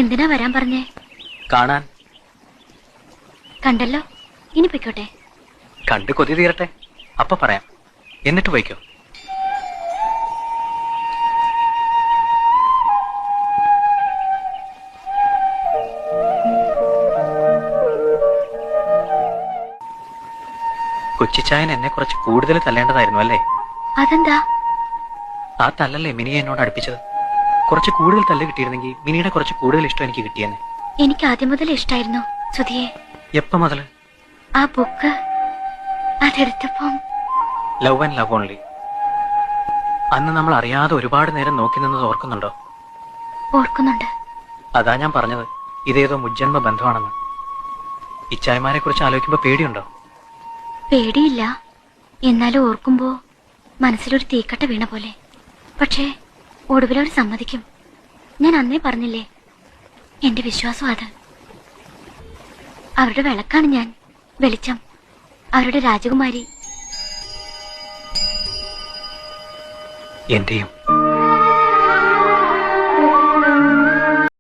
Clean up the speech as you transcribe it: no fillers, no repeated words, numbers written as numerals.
എന്തിനാ വരാൻ പറഞ്ഞേ? കാണാൻ. കണ്ടല്ലോ, ഇനി പൊയ്ക്കോട്ടെ. കണ്ട് കൊതി തീരട്ടെ, അപ്പൊ പറയാം. എന്നിട്ട് പോയിക്കോ. കൊച്ചിച്ചായൻ എന്നെ കുറച്ച് കൂടുതൽ തല്ലേണ്ടതായിരുന്നു അല്ലേ? അതെന്താ? ആ തല്ലല്ലേ മിനിയെ എന്നോട് അടുപ്പിച്ചത്. കുറച്ച് കൂടുതൽ തല്ല് കിട്ടിയിരുന്നെങ്കിൽ മിനിയുടെ കുറച്ച് കൂടുതൽ ഇഷ്ടം എനിക്ക് കിട്ടിയെന്നെ. എനിക്ക് ആദ്യം മുതൽ ഇഷ്ടായിരുന്നു സുധിയെ. എപ്പോ മുതല്? ആ ബുക്ക് അതെടുത്തപ്പം. Love and love only. അന്ന് നമ്മൾ അറിയാതെ ഒരുപാട് നേരം നോക്കി നിന്നത് ഓർക്കുന്നുണ്ടോ? ഓർക്കുന്നുണ്ട്. അതാ ഞാൻ പറഞ്ഞത്, ഇതേതോ മുജ്ജന്മ ബന്ധമാണെന്ന്. ഇച്ചായമാരെ കുറിച്ച് ആലോചിക്കുമ്പോ പേടിയുണ്ടോ? പേടിയില്ല, എന്നാലും ഓർക്കുമ്പോ മനസ്സിലൊരു തീക്കട്ട വീണ പോലെ. പക്ഷേ ഒടുവിലവർ സമ്മതിക്കും. ഞാൻ അന്നേ പറഞ്ഞില്ലേ, എന്റെ വിശ്വാസം അത്. അവരുടെ വിളക്കാണ് ഞാൻ, വെളിച്ചം, അവരുടെ രാജകുമാരി. എന്റെയും.